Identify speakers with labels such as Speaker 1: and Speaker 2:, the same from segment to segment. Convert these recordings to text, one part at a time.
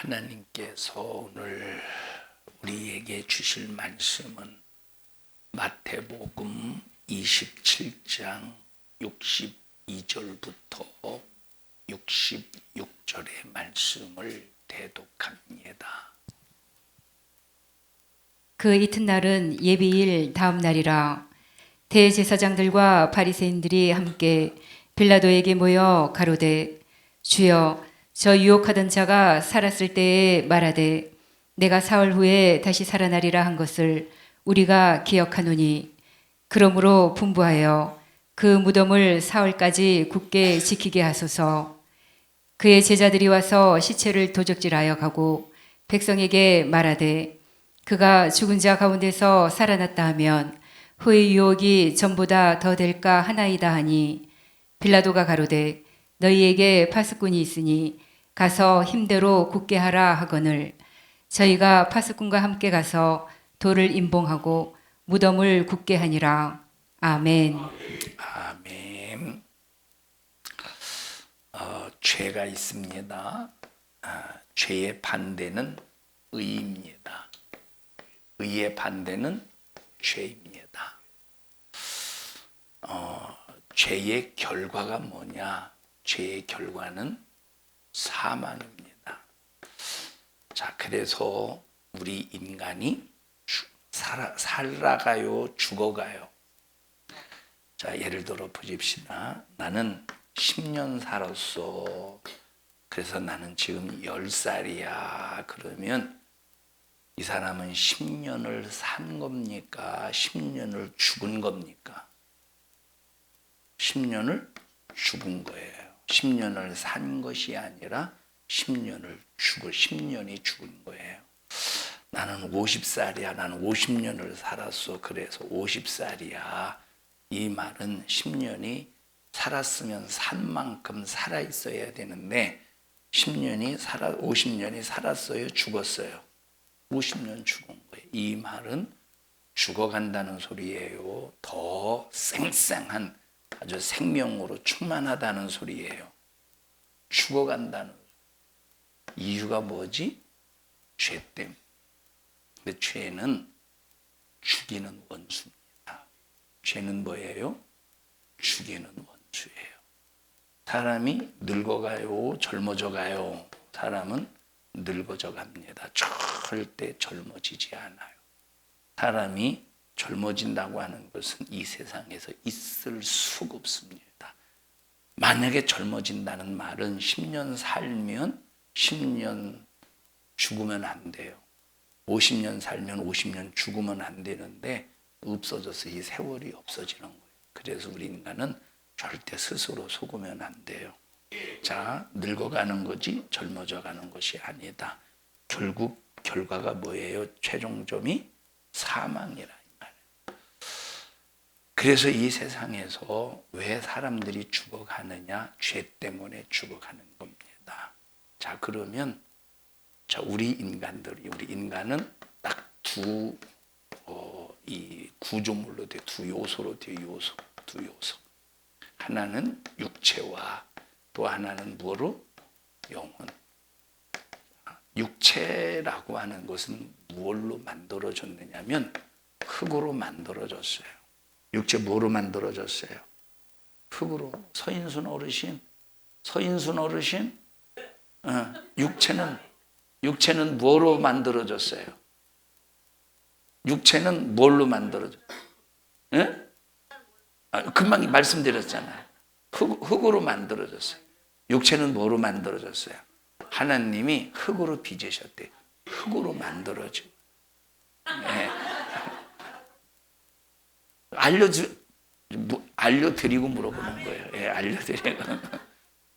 Speaker 1: 하나님께서 오늘 우리에게 주실 말씀은 마태복음 27장 62절부터 66절의 말씀을 대독합니다.
Speaker 2: 그 이튿날은 예비일 다음 날이라. 대제사장들과 바리새인들이 함께 빌라도에게 모여 가로되, 주여, 저 유혹하던 자가 살았을 때에 말하되 내가 사흘 후에 다시 살아나리라 한 것을 우리가 기억하노니, 그러므로 분부하여 그 무덤을 사흘까지 굳게 지키게 하소서. 그의 제자들이 와서 시체를 도적질하여 가고 백성에게 말하되, 그가 죽은 자 가운데서 살아났다 하면 후의 유혹이 전보다 더 될까 하나이다 하니, 빌라도가 가로되, 너희에게 파수꾼이 있으니 가서 힘대로 굳게 하라 하거늘, 저희가 파수꾼과 함께 가서 돌을 임봉하고 무덤을 굳게 하니라. 아멘.
Speaker 1: 아멘. 죄가 있습니다. 죄의 반대는 의입니다. 의의 반대는 죄입니다. 죄의 결과가 뭐냐? 죄의 결과는 사망입니다. 자, 그래서 우리 인간이 살아가요, 죽어가요. 자, 예를 들어 보십시다. 나는 10년 살았어. 그래서 나는 지금 10살이야. 그러면 이 사람은 10년을 산 겁니까? 10년을 죽은 겁니까? 10년을 죽은 거예요. 10년을 산 것이 아니라 10년이 죽은 거예요. 나는 50살이야. 나는 50년을 살았어. 그래서 50살이야. 이 말은 10년이 살았으면 산 만큼 살아 있어야 되는데 50년이 살았어요? 죽었어요? 50년 죽은 거예요. 이 말은 죽어간다는 소리예요. 더 쌩쌩한 아주 생명으로 충만하다는 소리예요. 죽어간다는 소리. 이유가 뭐지? 죄 때문에. 근데 죄는 죽이는 원수입니다. 죄는 뭐예요? 죽이는 원수예요. 사람이 늙어가요, 젊어져 가요. 사람은 늙어져 갑니다. 절대 젊어지지 않아요. 사람이 젊어진다고 하는 것은 이 세상에서 있을 수가 없습니다. 만약에 젊어진다는 말은 10년 살면 10년 죽으면 안 돼요. 50년 살면 50년 죽으면 안 되는데 없어져서 이 세월이 없어지는 거예요. 그래서 우리 인간은 절대 스스로 속으면 안 돼요. 자, 늙어가는 거지 젊어져 가는 것이 아니다. 결국 결과가 뭐예요? 최종점이 사망이라 이 말이에요. 그래서 이 세상에서 왜 사람들이 죽어가느냐? 죄 때문에 죽어가는 겁니다. 자, 그러면 우리 인간은 딱 이 구조물로 돼, 두 요소로 돼, 두 요소. 하나는 육체와 또 하나는 뭐로? 영혼. 육체라고 하는 것은 무엇로 만들어졌느냐면 흑으로 만들어졌어요. 육체 뭐로 만들어졌어요? 흑으로. 서인순 어르신, 육체는 뭐로 만들어졌어요? 육체는 뭘로 만들어졌어요? 금방 말씀드렸잖아요. 흙으로 만들어졌어요. 육체는 뭐로 만들어졌어요? 하나님이 흙으로 빚으셨대요. 흙으로 만들어져. 네. 알려드리고 물어보는 거예요. 예, 알려드리고.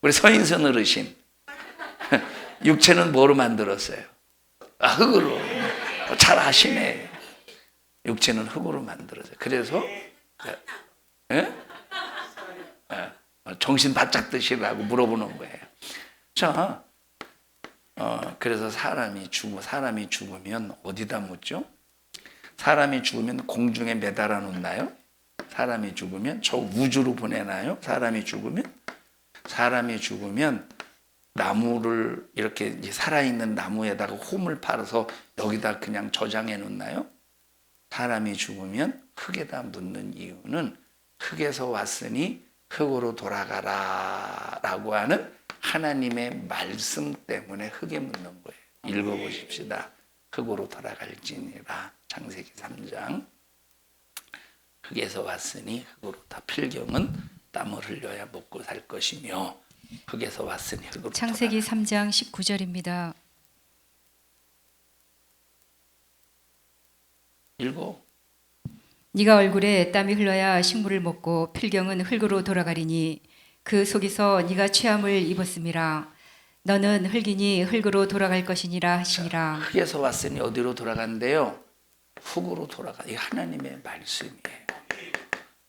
Speaker 1: 우리 서인선 어르신. 육체는 뭐로 만들었어요? 흙으로. 잘 아시네. 육체는 흙으로 만들어져요. 그래서 정신 바짝 드시라고 물어보는 거예요. 자, 그래서 사람이 죽으면 어디다 묻죠? 사람이 죽으면 공중에 매달아 놓나요? 사람이 죽으면 저 우주로 보내나요? 사람이 죽으면 나무를 이렇게 이제 살아있는 나무에다가 홈을 팔아서 여기다 그냥 저장해 놓나요? 사람이 죽으면 흙에다 묻는 이유는 흙에서 왔으니 흙으로 돌아가라 라고 하는 하나님의 말씀 때문에 흙에 묻는 거예요. 읽어보십시다. 흙으로 돌아갈지니라. 창세기 3장. 흙에서 왔으니 흙으로 다. 필경은 땀을 흘려야 먹고 살 것이며 흙에서 왔으니 흙으로
Speaker 2: 창세기
Speaker 1: 돌아가라.
Speaker 2: 3장 19절입니다.
Speaker 1: 읽어.
Speaker 2: 네가 얼굴에 땀이 흘러야 식물을 먹고 필경은 흙으로 돌아가리니 그 속에서 네가 취함을 입었음이라. 너는 흙이니 흙으로 돌아갈 것이니라 하시니라.
Speaker 1: 흙에서 왔으니 어디로 돌아간대요? 흙으로 돌아가. 이 하나님의 말씀이에요.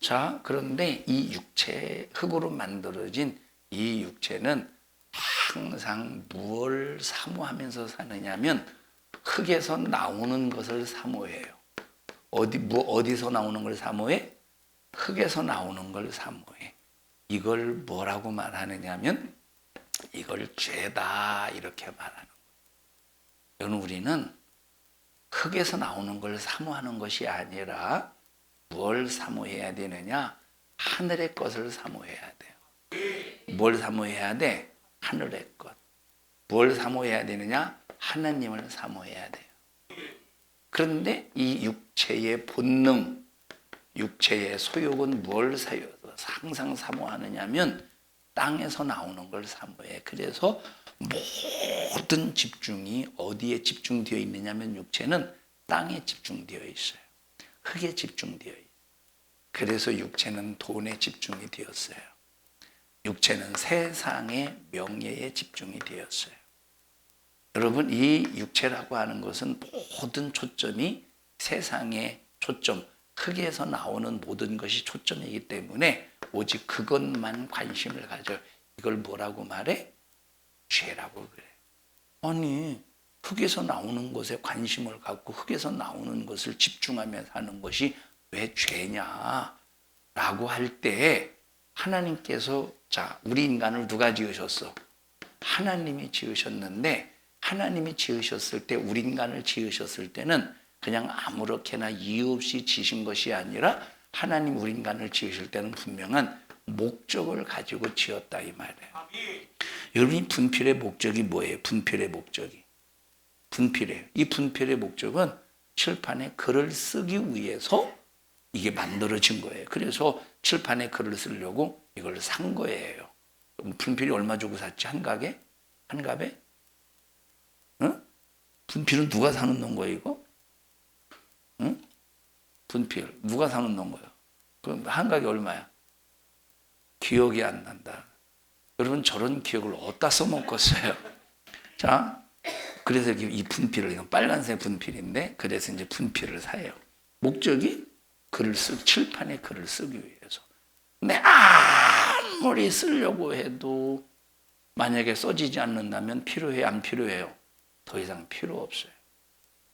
Speaker 1: 자, 그런데 이 육체, 흙으로 만들어진 이 육체는 항상 무엇을 사모하면서 사느냐면 흙에서 나오는 것을 사모해요. 어디서 나오는 걸 사모해? 흙에서 나오는 걸 사모해. 이걸 뭐라고 말하느냐면 이걸 죄다 이렇게 말하는 거예요. 여러분, 우리는 흙에서 나오는 걸 사모하는 것이 아니라 뭘 사모해야 되느냐? 하늘의 것을 사모해야 돼요. 뭘 사모해야 돼? 하늘의 것. 뭘 사모해야 되느냐? 하나님을 사모해야 돼요. 그런데 이 육체의 본능, 육체의 소욕은 뭘 항상 사모하느냐면 땅에서 나오는 걸 사모해. 그래서 모든 집중이 어디에 집중되어 있느냐면 육체는 땅에 집중되어 있어요. 흙에 집중되어 있어요. 그래서 육체는 돈에 집중이 되었어요. 육체는 세상의 명예에 집중이 되었어요. 여러분, 이 육체라고 하는 것은 모든 초점이 세상의 초점, 흙에서 나오는 모든 것이 초점이기 때문에 오직 그것만 관심을 가져. 이걸 뭐라고 말해? 죄라고 그래. 아니, 흙에서 나오는 것에 관심을 갖고 흙에서 나오는 것을 집중하며 사는 것이 왜 죄냐? 라고 할 때 하나님께서, 자, 우리 인간을 누가 지으셨어? 하나님이 지으셨는데, 하나님이 지으셨을 때, 우리 인간을 지으셨을 때는 그냥 아무렇게나 이유 없이 지으신 것이 아니라 하나님 우리 인간을 지으실 때는 분명한 목적을 가지고 지었다 이 말이에요. 여러분이 분필의 목적이 뭐예요? 분필의 목적이. 분필이에요. 이 분필의 목적은 칠판에 글을 쓰기 위해서 이게 만들어진 거예요. 그래서 칠판에 글을 쓰려고 이걸 산 거예요. 분필이 얼마 주고 샀지? 한 가게? 한 갑에? 응? 분필은 누가 사는 놈 거예요, 이거? 응? 분필 누가 사는 놈 거예요? 그럼 한 가게 얼마야? 기억이 안 난다. 여러분, 저런 기억을 어디다 써먹겠어요? 자, 그래서 이 분필을, 이건 빨간색 분필인데, 그래서 이제 분필을 사요. 목적이 칠판에 글을 쓰기 위해서. 근데 아무리 쓰려고 해도 만약에 써지지 않는다면 필요해요, 안 필요해요? 더 이상 필요 없어요.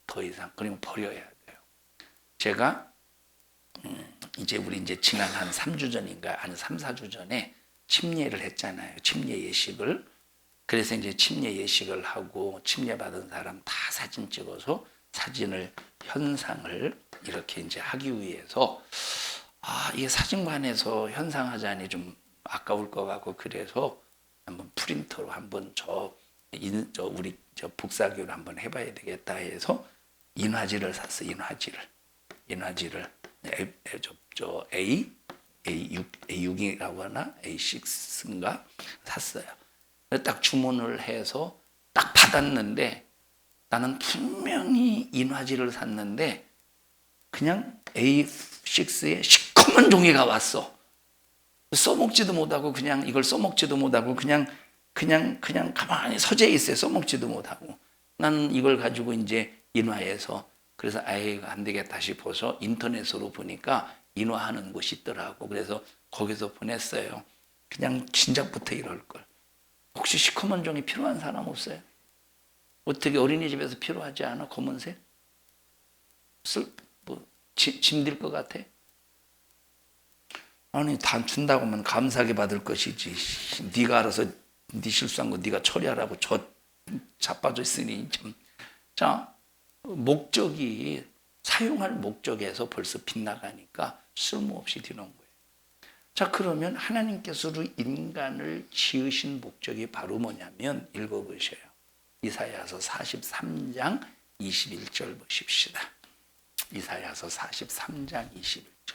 Speaker 1: 더 이상. 그러면 버려야 돼요. 제가 이제 우리 이제 지난 한 3주 전인가 한 3, 4주 전에 침례를 했잖아요. 침례 예식을. 그래서 이제 침례 예식을 하고 침례 받은 사람 다 사진 찍어서 사진을 현상을 이렇게 이제 하기 위해서 이게 사진관에서 현상하자니 좀 아까울 것 같고 그래서 한번 프린터로 한번 우리 복사기로 한번 해봐야 되겠다 해서 인화지를 샀어. 인화지를 A6이라고 하나 A6인가 샀어요. 딱 주문을 해서 딱 받았는데 나는 분명히 인화지를 샀는데 그냥 A6에 시커먼 종이가 왔어. 써먹지도 못하고 그냥 이걸 써먹지도 못하고 그냥 가만히 서재 있어요. 써먹지도 못하고. 나는 이걸 가지고 이제 인화해서 그래서 안 되겠다 싶어서 인터넷으로 보니까 인화하는 곳이 있더라고. 그래서 거기서 보냈어요. 그냥 진작부터 이럴 걸. 혹시 시커먼 종이 필요한 사람 없어요? 어떻게 어린이집에서 필요하지 않아? 검은색? 짐들 것 같아? 아니, 다 준다고 하면 감사하게 받을 것이지. 네가 알아서 네 실수한 거 네가 처리하라고 저 자빠져 있으니 참. 자, 목적이 사용할 목적에서 벌써 빗나가니까 쓸모없이 뒤놓은 거예요. 자, 그러면 하나님께서 인간을 지으신 목적이 바로 뭐냐면 읽어보셔요. 이사야서 43장 21절 보십시다. 이사야서 43장 21절.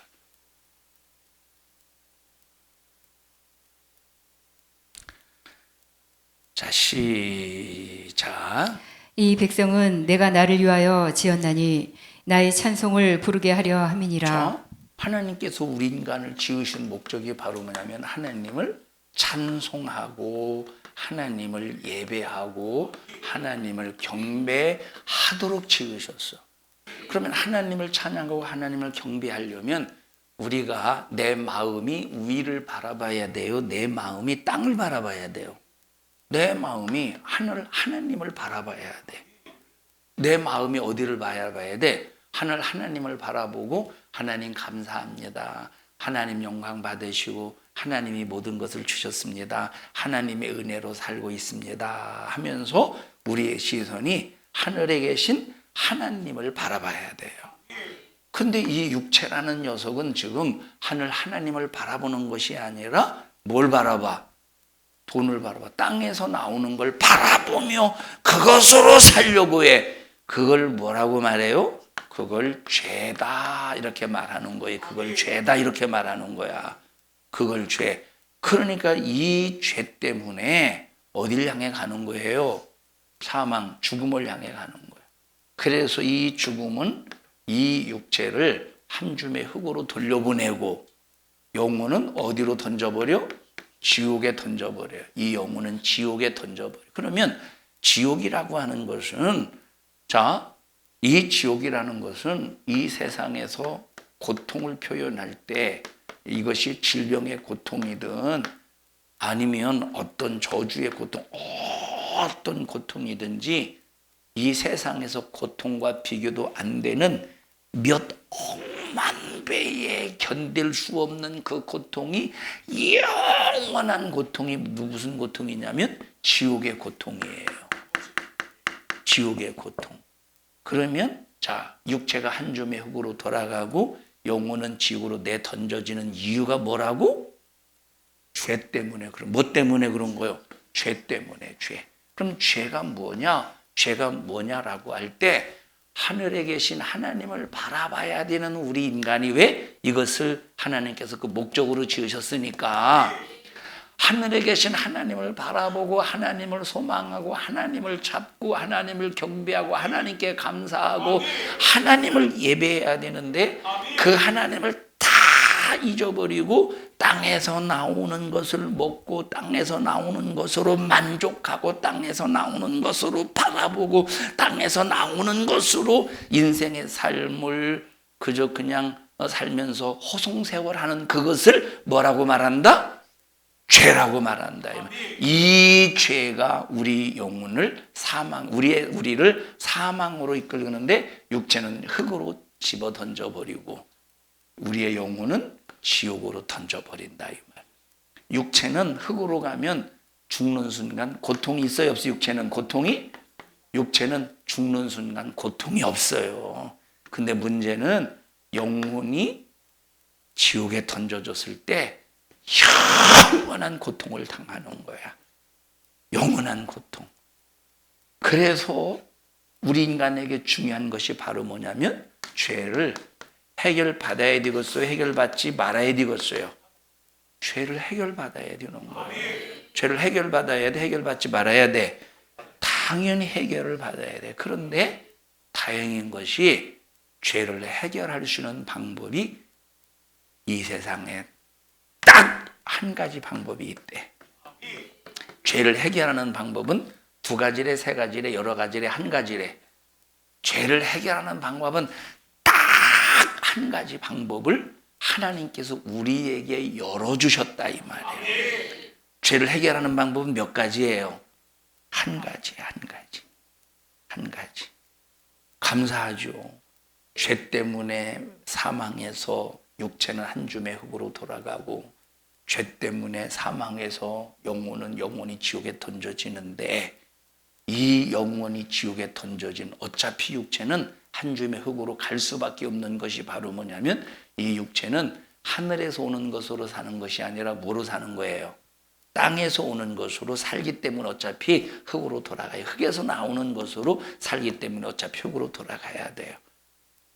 Speaker 1: 자, 시작.
Speaker 2: 이 백성은 내가 나를 위하여 지었나니 나의 찬송을 부르게 하려 함이니라.
Speaker 1: 자, 하나님께서 우리 인간을 지으신 목적이 바로 뭐냐면 하나님을 찬송하고 하나님을 예배하고 하나님을 경배하도록 지으셨어. 그러면 하나님을 찬양하고 하나님을 경배하려면 우리가 내 마음이 위를 바라봐야 돼요? 내 마음이 땅을 바라봐야 돼요? 내 마음이 하나님을 바라봐야 돼. 내 마음이 어디를 바라봐야 돼? 하나님을 바라보고 하나님 감사합니다. 하나님 영광 받으시고 하나님이 모든 것을 주셨습니다. 하나님의 은혜로 살고 있습니다. 하면서 우리의 시선이 하늘에 계신 하나님을 바라봐야 돼요. 근데 이 육체라는 녀석은 지금 하나님을 바라보는 것이 아니라 뭘 바라봐? 돈을 바라봐. 땅에서 나오는 걸 바라보며 그것으로 살려고 해. 그걸 뭐라고 말해요? 그걸 죄다 이렇게 말하는 거예요. 그걸 죄다 이렇게 말하는 거야. 그걸 죄. 그러니까 이 죄 때문에 어딜 향해 가는 거예요? 사망, 죽음을 향해 가는 거예요. 그래서 이 죽음은 이 육체를 한 줌의 흙으로 돌려보내고 영혼은 어디로 던져버려? 지옥에 던져버려요. 이 영혼은 지옥에 던져버려요. 그러면 지옥이라고 하는 것은, 자, 이 지옥이라는 것은 이 세상에서 고통을 표현할 때 이것이 질병의 고통이든 아니면 어떤 저주의 고통, 어떤 고통이든지 이 세상에서 고통과 비교도 안 되는 몇 억만 배에 견딜 수 없는 그 고통이 영원한 고통이 무슨 고통이냐면 지옥의 고통이에요. 지옥의 고통. 그러면 자, 육체가 한 줌의 흙으로 돌아가고 영혼은 지옥으로 내던져지는 이유가 뭐라고? 죄 때문에. 그럼 뭐 때문에 그런 거요? 죄 때문에. 죄. 그럼 죄가 뭐냐? 죄가 뭐냐라고 할 때 하늘에 계신 하나님을 바라봐야 되는 우리 인간이 왜 이것을 하나님께서 그 목적으로 지으셨으니까 하늘에 계신 하나님을 바라보고 하나님을 소망하고 하나님을 찾고 하나님을 경배하고 하나님께 감사하고 하나님을 예배해야 되는데 그 하나님을 다 잊어버리고 땅에서 나오는 것을 먹고 땅에서 나오는 것으로 만족하고 땅에서 나오는 것으로 바라보고 땅에서 나오는 것으로 인생의 삶을 그저 그냥 살면서 호송세월하는 그것을 뭐라고 말한다? 죄라고 말한다. 이 죄가 우리 영혼을 우리를 사망으로 이끌는데 육체는 흙으로 집어 던져버리고 우리의 영혼은 지옥으로 던져버린다. 이 말. 육체는 흙으로 가면 죽는 순간 고통이 있어요? 없어요? 육체는 죽는 순간 고통이 없어요. 근데 문제는 영혼이 지옥에 던져졌을 때 영원한 고통을 당하는 거야. 영원한 고통. 그래서 우리 인간에게 중요한 것이 바로 뭐냐면 죄를 해결받아야 되겠어요? 해결받지 말아야 되겠어요? 죄를 해결받아야 되는 거예요. 죄를 해결받아야 돼? 해결받지 말아야 돼? 당연히 해결을 받아야 돼. 그런데 다행인 것이 죄를 해결할 수 있는 방법이 이 세상에 딱 한 가지 방법이 있대. 죄를 해결하는 방법은 두 가지래, 세 가지래, 여러 가지래, 한 가지래. 죄를 해결하는 방법은 딱 한 가지 방법을 하나님께서 우리에게 열어주셨다 이 말이에요. 죄를 해결하는 방법은 몇 가지예요? 한 가지. 감사하죠. 죄 때문에 사망해서 육체는 한 줌의 흙으로 돌아가고 죄 때문에 사망해서 영혼은 영원히 지옥에 던져지는데, 이 영원히 지옥에 던져진 어차피 육체는 한 줌의 흙으로 갈 수밖에 없는 것이 바로 뭐냐면, 이 육체는 하늘에서 오는 것으로 사는 것이 아니라 뭐로 사는 거예요? 땅에서 오는 것으로 살기 때문에 어차피 흙으로 돌아가요. 흙에서 나오는 것으로 살기 때문에 어차피 흙으로 돌아가야 돼요.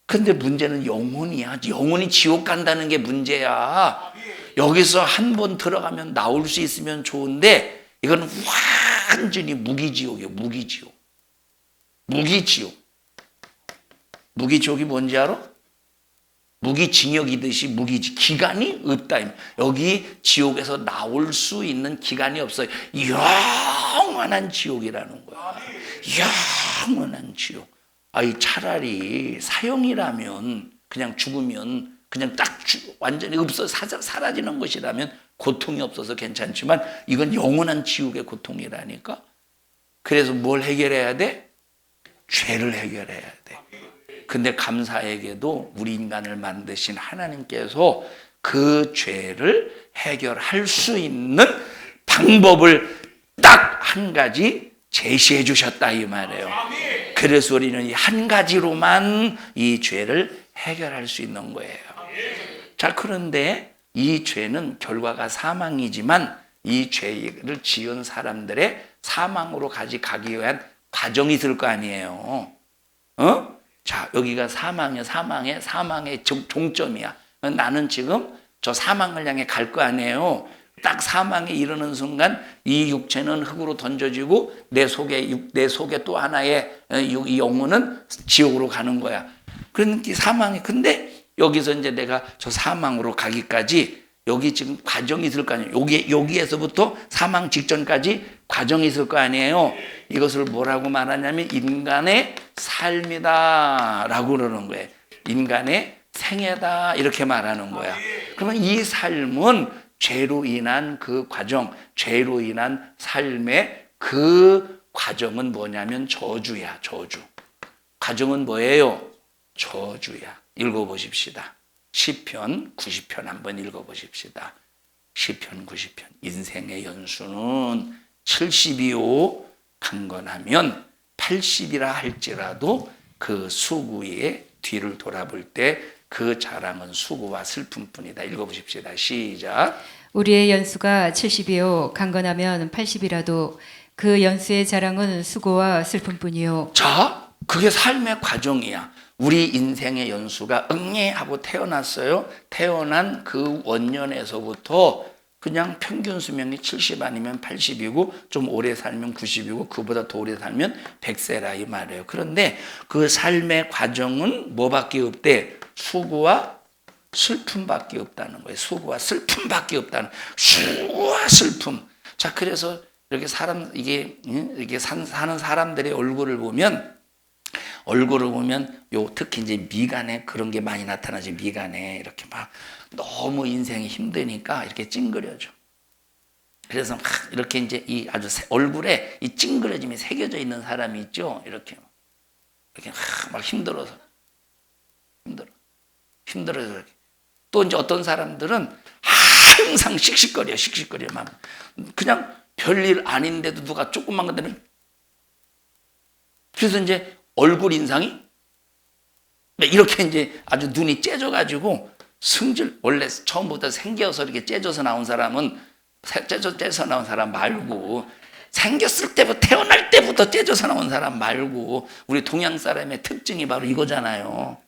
Speaker 1: 근데 문제는 영혼이야. 영혼이 지옥 간다는 게 문제야. 여기서 한 번 들어가면 나올 수 있으면 좋은데, 이건 완전히 무기지옥이에요. 무기지옥. 무기지옥이 뭔지 알아? 무기징역이듯이 기간이 없다. 여기 지옥에서 나올 수 있는 기간이 없어요. 영원한 지옥이라는 거야. 영원한 지옥. 차라리 사형이라면, 그냥 죽으면 그냥 완전히 사라지는 것이라면 고통이 없어서 괜찮지만, 이건 영원한 지옥의 고통이라니까. 그래서 뭘 해결해야 돼? 죄를 해결해야 돼. 근데 감사에게도 우리 인간을 만드신 하나님께서 그 죄를 해결할 수 있는 방법을 딱 한 가지 제시해 주셨다, 이 말이에요. 그래서 우리는 이 한 가지로만 이 죄를 해결할 수 있는 거예요. 자, 그런데 이 죄는 결과가 사망이지만, 이 죄를 지은 사람들의 사망으로 가기 위한 과정이 있을 거 아니에요. 자, 여기가 사망의 종점이야. 나는 지금 저 사망을 향해 갈 거 아니에요. 딱 사망에 이르는 순간 이 육체는 흙으로 던져지고, 내 속에 또 하나의 이 영혼은 지옥으로 가는 거야. 그러니까 사망이, 근데 여기서 이제 내가 저 사망으로 가기까지 여기 지금 과정이 있을 거 아니에요. 여기에서부터 사망 직전까지 과정이 있을 거 아니에요. 이것을 뭐라고 말하냐면 인간의 삶이다 라고 그러는 거예요. 인간의 생애다 이렇게 말하는 거야. 그러면 이 삶은 죄로 인한 그 과정, 죄로 인한 삶의 그 과정은 뭐냐면 저주야. 저주. 과정은 뭐예요? 저주야. 읽어보십시다. 시편 90편 한번 읽어보십시다. 시편 90편. 인생의 연수는 70이요 강건하면 80이라 할지라도 그 수구의 뒤를 돌아볼 때 그 자랑은 수고와 슬픔뿐이다. 읽어보십시다. 시작.
Speaker 2: 우리의 연수가 70이요 강건하면 80이라도 그 연수의 자랑은 수고와 슬픔뿐이요.
Speaker 1: 자, 그게 삶의 과정이야. 우리 인생의 연수가 응애하고 태어났어요. 태어난 그 원년에서부터 그냥 평균 수명이 70 아니면 80이고, 좀 오래 살면 90이고, 그보다 더 오래 살면 100세라 이 말이에요. 그런데 그 삶의 과정은 뭐밖에 없대? 수고와 슬픔밖에 없다는 거예요. 수고와 슬픔밖에 없다는. 수고와 슬픔. 자, 그래서 이렇게 이게 사는 사람들의 얼굴을 보면 특히 이제 미간에 그런 게 많이 나타나지. 미간에 이렇게 막 너무 인생이 힘드니까 이렇게 찡그려져. 그래서 막 이렇게 이제 이 아주 얼굴에 이 찡그려짐이 새겨져 있는 사람이 있죠. 이렇게 막 힘들어서 이렇게. 또 이제 어떤 사람들은 항상 씩씩거려 막 그냥 별일 아닌데도 누가 조금만 건드리면, 그래서 이제 얼굴 인상이 이렇게 이제 아주 눈이 째져가지고 원래 처음부터 생겨서 이렇게 째져서 나온 사람은 째져서 나온 사람 말고, 생겼을 때부터 태어날 때부터 째져서 나온 사람 말고, 우리 동양 사람의 특징이 바로 이거잖아요.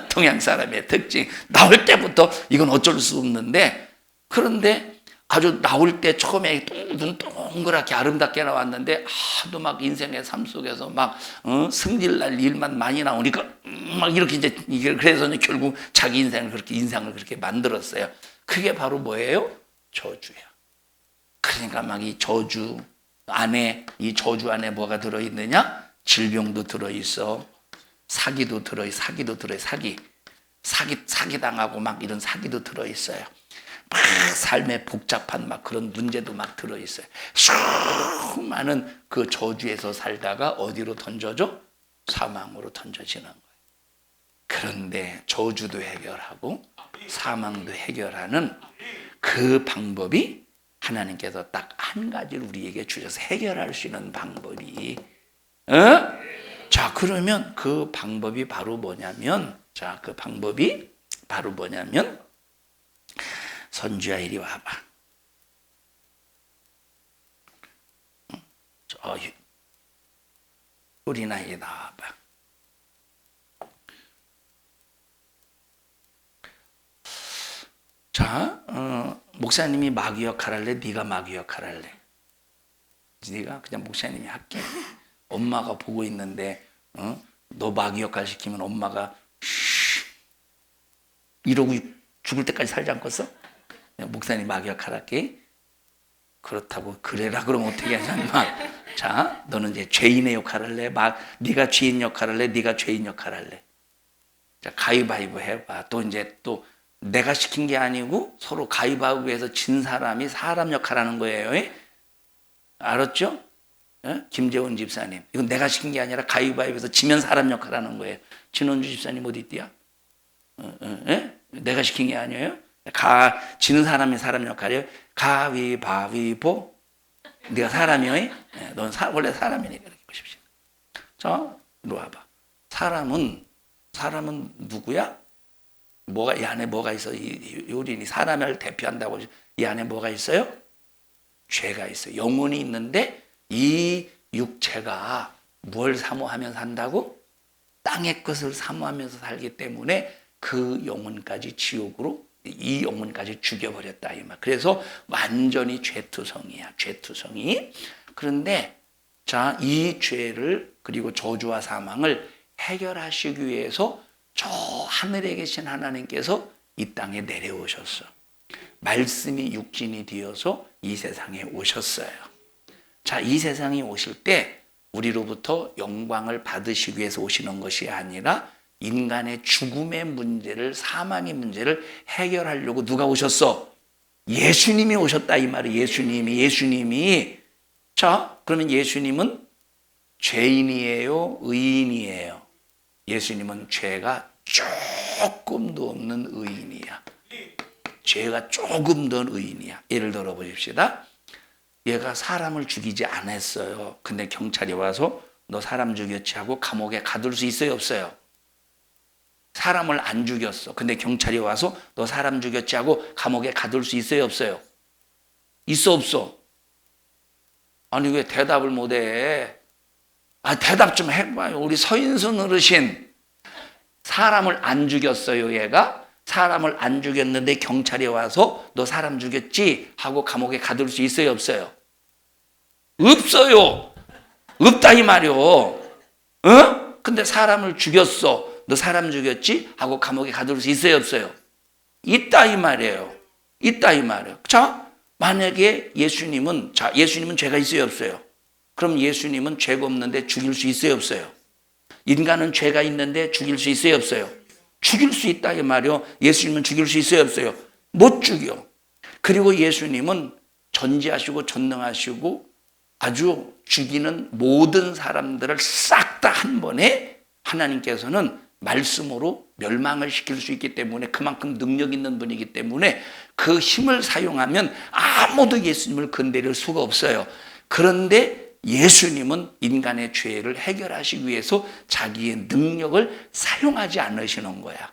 Speaker 1: 동양 사람의 특징. 나올 때부터 이건 어쩔 수 없는데, 그런데 아주 나올 때 처음에 눈 동그랗게 아름답게 나왔는데 하도 막 인생의 삶 속에서 막 승질 날 일만 많이 나오니까 막 이렇게 이제 그래서 결국 자기 인상을 그렇게 만들었어요. 그게 바로 뭐예요? 저주야. 그러니까 막 이 저주 안에 뭐가 들어있느냐? 질병도 들어있어. 사기도 사기당하고 막 이런 사기도 들어있어요. 막 삶의 복잡한 막 그런 문제도 막 들어있어요. 수많은 그 저주에서 살다가 어디로 던져져? 사망으로 던져지는 거예요. 그런데 저주도 해결하고 사망도 해결하는 그 그 방법이 하나님께서 딱 한 가지를 우리에게 주셔서 해결할 수 있는 방법이, 자, 그러면 그 방법이 바로 뭐냐면, 선주야, 이리 와봐. 우리나라에 나와봐. 자, 목사님이 마귀 역할 할래? 네가 마귀 역할 할래? 네가 그냥 목사님이 할게. 엄마가 보고 있는데 너 마귀 역할 시키면 엄마가 이러고 죽을 때까지 살지 않겠어? 목사님 마귀 역할 할게. 그렇다고 그래라 그러면 어떻게 하냐? 자, 너는 이제 죄인의 역할을 할래? 네가 죄인 역할을 할래? 네가 죄인 역할을 할래? 자, 가위바위보 해봐. 또 내가 시킨 게 아니고 서로 가위바위보해서 진 사람이 사람 역할하는 거예요. 알았죠? 김재원 집사님, 이건 내가 시킨 게 아니라 가위바위보해서 지면 사람 역할하는 거예요. 진원주 집사님 어디 있디야? 내가 시킨 게 아니에요? 지는 사람이 사람 역할이에요. 가위바위보. 네가 사람이요? 넌 원래 사람이니까 이렇게 보십시오. 자, 이리 와봐. 사람은 누구야? 이 안에 뭐가 있어? 이 우리 사람을 대표한다고 이 안에 뭐가 있어요? 죄가 있어요. 영혼이 있는데 이 육체가 뭘 사모하며 산다고? 땅의 것을 사모하면서 살기 때문에 그 영혼까지 지옥으로, 이 영혼까지 죽여버렸다 이 말. 그래서 완전히 죄투성이야. 죄투성이. 그런데 자, 이 죄를 그리고 저주와 사망을 해결하시기 위해서 저 하늘에 계신 하나님께서 이 땅에 내려오셨어. 말씀이 육신이 되어서 이 세상에 오셨어요. 자, 이 세상에 오실 때 우리로부터 영광을 받으시기 위해서 오시는 것이 아니라 인간의 죽음의 문제를, 사망의 문제를 해결하려고 누가 오셨어? 예수님이 오셨다 이 말이에요. 예수님이. 자, 그러면 예수님은 죄인이에요? 의인이에요? 예수님은 죄가 조금도 없는 의인이야. 죄가 조금 더 의인이야. 예를 들어 보십시다. 얘가 사람을 죽이지 않았어요. 근데 경찰이 와서 너 사람 죽였지 하고 감옥에 가둘 수 있어요, 없어요? 사람을 안 죽였어. 근데 경찰이 와서 너 사람 죽였지 하고 감옥에 가둘 수 있어요, 없어요? 있어, 없어? 아니, 왜 대답을 못해? 대답 좀 해봐요. 우리 서인순 어르신. 사람을 안 죽였어요, 얘가? 사람을 안 죽였는데 경찰이 와서 너 사람 죽였지? 하고 감옥에 가둘 수 있어요, 없어요? 없어요. 없다 이 말이요. 근데 사람을 죽였어. 너 사람 죽였지? 하고 감옥에 가둘 수 있어요, 없어요? 있다 이 말이에요. 있다 이 말이에요. 자, 만약에 예수님은 죄가 있어요, 없어요? 그럼 예수님은 죄가 없는데 죽일 수 있어요, 없어요? 인간은 죄가 있는데 죽일 수 있어요, 없어요? 죽일 수 있다 이 말이요. 예수님은 죽일 수 있어요, 없어요? 못 죽여. 그리고 예수님은 전지하시고 전능하시고 아주 죽이는 모든 사람들을 싹 다 한 번에 하나님께서는 말씀으로 멸망을 시킬 수 있기 때문에, 그만큼 능력 있는 분이기 때문에 그 힘을 사용하면 아무도 예수님을 건드릴 수가 없어요. 그런데 예수님은 인간의 죄를 해결하시기 위해서 자기의 능력을 사용하지 않으시는 거야.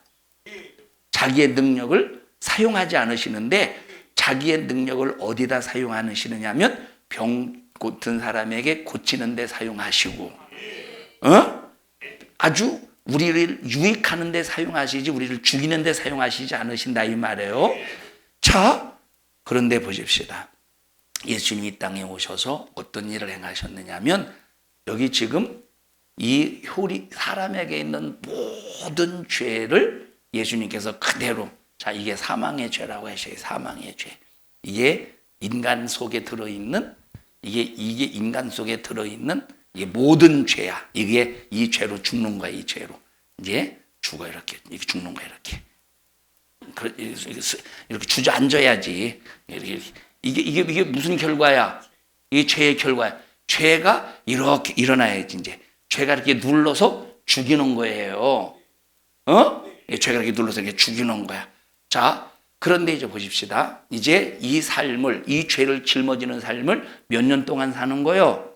Speaker 1: 자기의 능력을 사용하지 않으시는데, 자기의 능력을 어디다 사용하시느냐면 병 든 사람에게 고치는 데 사용하시고, 아주 우리를 유익하는 데 사용하시지 우리를 죽이는 데 사용하시지 않으신다 이 말이에요. 자, 그런데 보십시다. 예수님이 이 땅에 오셔서 어떤 일을 행하셨느냐면, 여기 지금 이 사람에게 있는 모든 죄를 예수님께서 그대로, 자, 이게 사망의 죄라고 하셔요. 사망의 죄. 이게 인간 속에 들어있는, 이게 인간 속에 들어있는 이게 모든 죄야. 이게 이 죄로 죽는 거야. 이 죄로 이제 죽어. 이렇게 죽는 거야. 이렇게 주저앉아야지. 이게 무슨 결과야? 이게 죄의 결과야. 죄가 이렇게 일어나야지. 이제 죄가 이렇게 눌러서 죽이는 거예요. 죄가 이렇게 눌러서 이렇게 죽이는 거야. 자, 그런데 이제 보십시다. 이제 이 삶을, 이 죄를 짊어지는 삶을 몇 년 동안 사는 거요?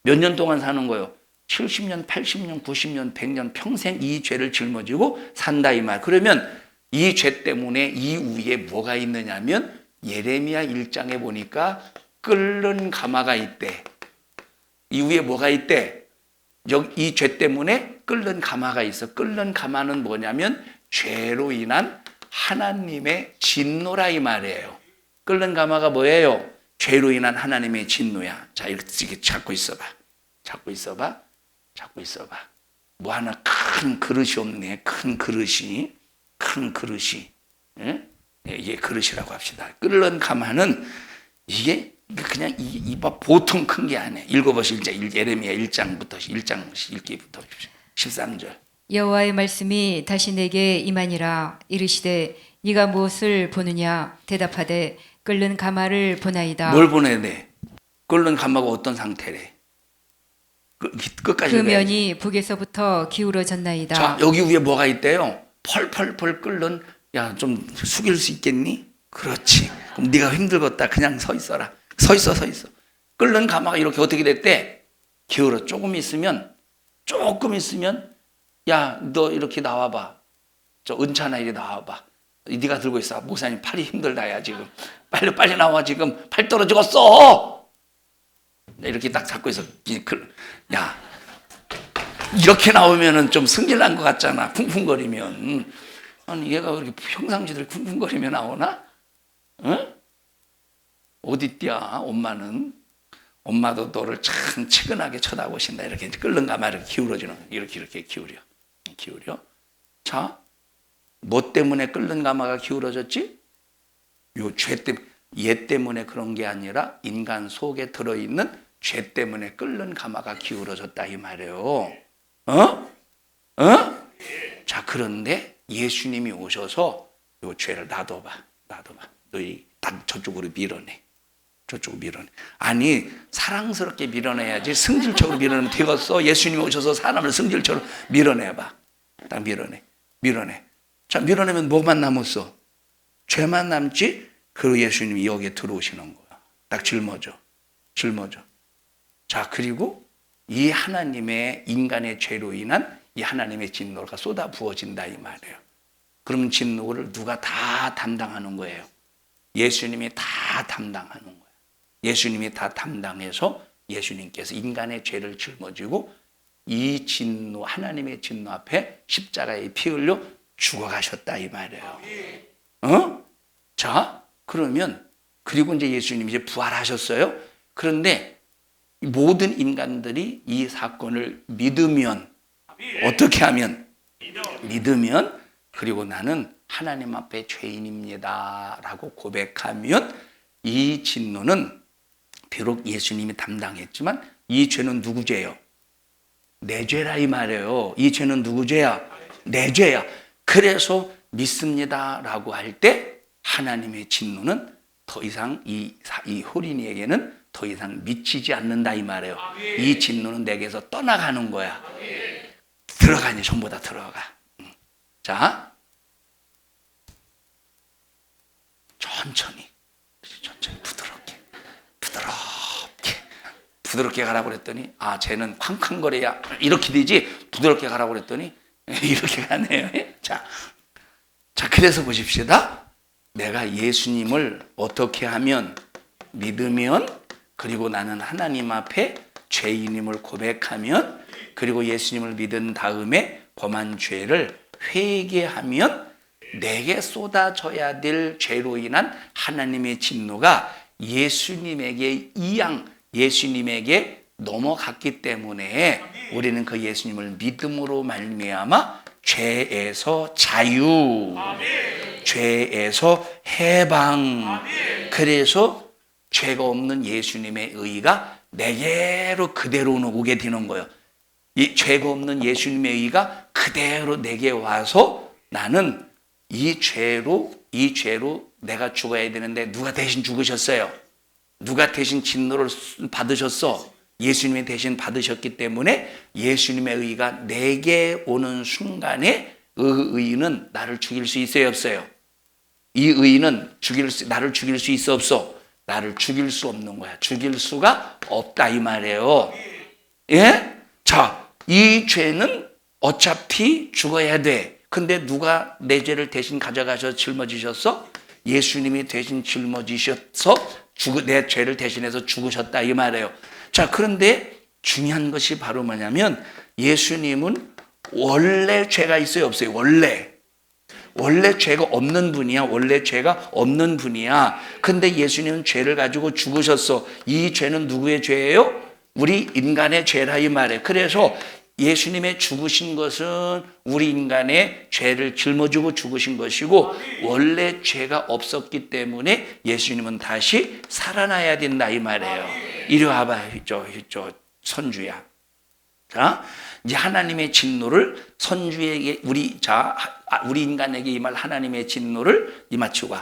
Speaker 1: 몇 년 동안 사는 거요? 70년, 80년, 90년, 100년 평생 이 죄를 짊어지고 산다 이 말. 그러면 이 죄 때문에 이후에 뭐가 있느냐면 예레미야 1장에 보니까 끓는 가마가 있대. 이후에 뭐가 있대? 이 죄 때문에 끓는 가마가 있어. 끓는 가마는 뭐냐면 죄로 인한 하나님의 진노라 이 말이에요. 끓는 가마가 뭐예요? 죄로 인한 하나님의 진노야. 자, 이렇게 잡고 있어봐. 잡고 있어봐. 잡고 있어봐. 뭐 하나 큰 그릇이 없네. 큰 그릇이. 큰 그릇이. 예? 이게 그릇이라고 합시다. 끓는 가마는 이게 그냥 보통 큰 게 아니에요. 읽어보시죠. 예레미야 1장부터 1장 읽기부터 13절.
Speaker 2: 여호와의 말씀이 다시 내게 임하니라. 이르시되 네가 무엇을 보느냐? 대답하되 끓는 가마를 보나이다.
Speaker 1: 뭘 보내야 돼? 끓는 가마가 어떤 상태래? 끝까지
Speaker 2: 그 면이 북에서부터 기울어졌나이다.
Speaker 1: 자, 여기 위에 뭐가 있대요? 펄펄펄 끓는, 야, 좀 숙일 수 있겠니? 그렇지. 그럼 네가 힘들겠다. 그냥 서 있어라. 서 있어. 끓는 가마가 이렇게 어떻게 됐대? 기울어. 조금 있으면, 야, 너 이렇게 나와봐. 저 은찬아, 이리 나와봐. 네가 들고 있어. 목사님 팔이 힘들다, 야, 지금. 빨리 나와, 지금. 팔 떨어지겠어! 이렇게 딱 잡고 있어. 야, 이렇게 나오면은 좀 승질난 것 같잖아. 쿵쿵거리면. 아니, 얘가 그렇게 평상시들 쿵쿵거리며 나오나? 응? 어디띠야, 엄마는? 엄마도 너를 참 치근하게 쳐다보신다. 이렇게 끓는 가마를 기울어지는, 이렇게 기울여. 자, 뭐 때문에 끓는 가마가 기울어졌지? 요 죄 때문에, 얘 때문에 그런 게 아니라 인간 속에 들어있는 죄 때문에 끓는 가마가 기울어졌다 이 말이에요. 자, 그런데 예수님이 오셔서 요 죄를 놔둬봐. 너희 딱 저쪽으로 밀어내. 아니, 사랑스럽게 밀어내야지 승질적으로 밀어내면 되겠어. 예수님이 오셔서 사람을 승질적으로 밀어내봐. 딱 밀어내. 자, 밀어내면 뭐만 남았어? 죄만 남지? 그리고 예수님이 여기에 들어오시는 거야. 딱 짊어져. 자, 그리고 이 하나님의 인간의 죄로 인한 이 하나님의 진노가 쏟아 부어진다 이 말이에요. 그럼 진노를 누가 다 담당하는 거예요? 예수님이 다 담당하는 거예요. 예수님이 다 담당해서 예수님께서 인간의 죄를 짊어지고 이 진노, 하나님의 진노 앞에 십자가에 피 흘려 죽어가셨다 이 말이에요. 자, 그러면 그리고 이제 예수님이 이제 부활하셨어요. 그런데 모든 인간들이 이 사건을 믿으면 어떻게 하면? 믿으면 그리고 나는 하나님 앞에 죄인입니다 라고 고백하면 이 진노는 비록 예수님이 담당했지만 이 죄는 누구 죄예요? 내 죄라 이 말이에요. 이 죄는 누구 죄야? 내 죄야. 그래서 믿습니다 라고 할 때 하나님의 진노는 더 이상 이 호린이에게는 더 이상 미치지 않는다 이 말이에요. 이 진노는 내게서 떠나가는 거야. 들어가니 전부 다 들어가. 자, 천천히 부드럽게 가라고 그랬더니 쟤는 쾅쾅거려야 이렇게 되지 부드럽게 가라고 그랬더니 이렇게 가네요. 자, 그래서 보십시다. 내가 예수님을 어떻게 하면 믿으면 그리고 나는 하나님 앞에 죄인임을 고백하면 그리고 예수님을 믿은 다음에 범한 죄를 회개하면 내게 쏟아져야 될 죄로 인한 하나님의 진노가 예수님에게 예수님에게 넘어갔기 때문에 우리는 그 예수님을 믿음으로 말미암아 죄에서 자유, 죄에서 해방. 그래서 죄가 없는 예수님의 의가 내게로 그대로 오게 되는 거예요. 이 죄가 없는 예수님의 의가 그대로 내게 와서 나는 이 죄로 내가 죽어야 되는데 누가 대신 죽으셨어요? 누가 대신 진노를 받으셨어? 예수님이 대신 받으셨기 때문에 예수님의 의가 내게 오는 순간에 의인은 나를 죽일 수 있어요, 없어요? 이 의인은 나를 죽일 수 있어, 없어? 나를 죽일 수 없는 거야. 죽일 수가 없다 이 말이에요. 예? 자, 이 죄는 어차피 죽어야 돼. 근데 누가 내 죄를 대신 가져가셔서 짊어지셨어? 예수님이 대신 짊어지셔서 내 죄를 대신해서 죽으셨다 이 말이에요. 자, 그런데 중요한 것이 바로 뭐냐면 예수님은 원래 죄가 있어요, 없어요? 원래 죄가 없는 분이야. 원래 죄가 없는 분이야. 근데 예수님은 죄를 가지고 죽으셨어. 이 죄는 누구의 죄예요? 우리 인간의 죄라 이 말이에요. 그래서 예수님의 죽으신 것은 우리 인간의 죄를 짊어지고 죽으신 것이고 원래 죄가 없었기 때문에 예수님은 다시 살아나야 된다 이 말이에요. 이리 와봐, 선주야. 자, 이제 하나님의 진노를 선주에게 우리 인간에게 임할 하나님의 진노를 이마치고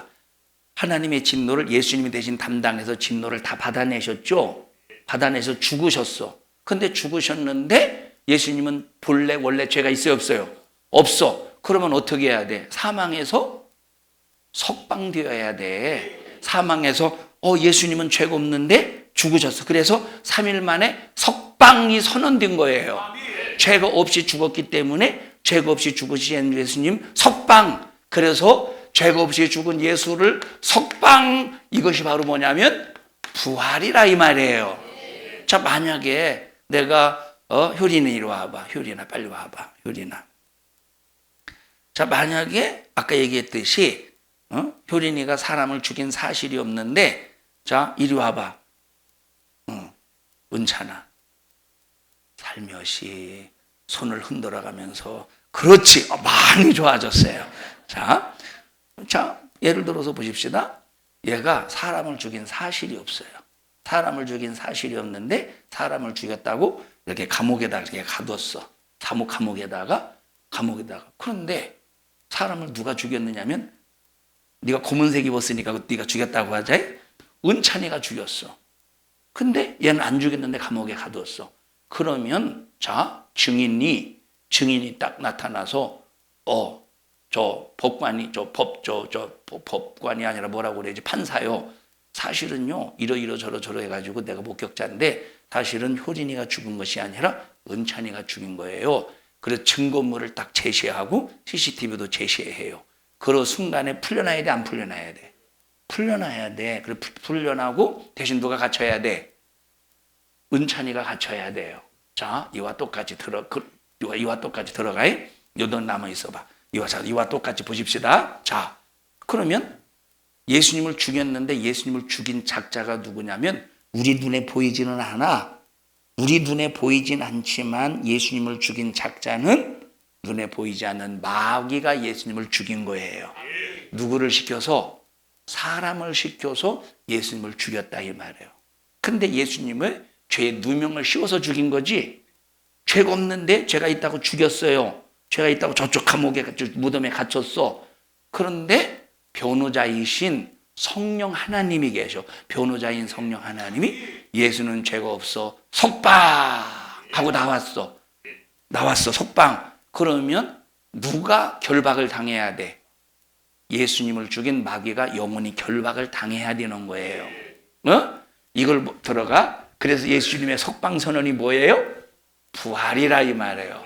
Speaker 1: 하나님의 진노를 예수님이 대신 담당해서 진노를 다 받아내셨죠. 받아내서 죽으셨어. 근데 죽으셨는데 예수님은 원래 죄가 있어요, 없어요? 없어. 그러면 어떻게 해야 돼? 사망에서 석방되어야 돼. 사망에서 예수님은 죄가 없는데 죽으셨어. 그래서 3일 만에 석방이 선언된 거예요. 죄가 없이 죽었기 때문에 죄가 없이 죽으신 예수님 석방. 그래서 죄가 없이 죽은 예수를 석방. 이것이 바로 뭐냐면 부활이라 이 말이에요. 자, 만약에 내가 효린이 이리 와봐. 효린아 빨리 와봐. 효린아. 자, 만약에 아까 얘기했듯이 효린이가 사람을 죽인 사실이 없는데 자, 이리 와봐. 은찬아. 살며시 손을 흔들어가면서 그렇지. 많이 좋아졌어요. 자, 예를 들어서 보십시다. 얘가 사람을 죽인 사실이 없어요. 사람을 죽인 사실이 없는데 사람을 죽였다고 이렇게 감옥에다 이렇게 가뒀어. 감옥에다가. 그런데 사람을 누가 죽였느냐면 네가 검은색 입었으니까 네가 죽였다고 하자. 은찬이가 죽였어. 근데 얘는 안 죽였는데 감옥에 가뒀어. 그러면 자, 증인이 딱 나타나서 법관이 아니라 뭐라고 그래야지, 판사요. 사실은요 이러저러 해가지고 내가 목격자인데 사실은 효린이가 죽은 것이 아니라 은찬이가 죽인 거예요. 그래서 증거물을 딱 제시하고 CCTV도 제시해요. 그 순간에 풀려나야 돼, 안 풀려나야 돼? 풀려나야 돼. 그래 풀려나고 대신 누가 갇혀야 돼? 은찬이가 갇혀야 돼요. 자, 이와 똑같이 들어가요. 여덟 남아 있어봐. 이와 똑같이 보십시다. 자, 그러면 예수님을 죽였는데 예수님을 죽인 작자가 누구냐면 우리 눈에 보이지는 않아. 우리 눈에 보이진 않지만 예수님을 죽인 작자는 눈에 보이지 않는 마귀가 예수님을 죽인 거예요. 누구를 시켜서? 사람을 시켜서 예수님을 죽였다 이 말이에요. 근데 예수님을 죄의 누명을 씌워서 죽인 거지. 죄가 없는데 죄가 있다고 죽였어요. 죄가 있다고 저쪽 감옥에 무덤에 갇혔어. 그런데 변호자이신 성령 하나님이 계셔. 변호자인 성령 하나님이 예수는 죄가 없어 석방하고 나왔어. 석방. 그러면 누가 결박을 당해야 돼? 예수님을 죽인 마귀가 영원히 결박을 당해야 되는 거예요. 이걸 들어가. 그래서 예수님의 석방 선언이 뭐예요? 부활이라 이 말이에요.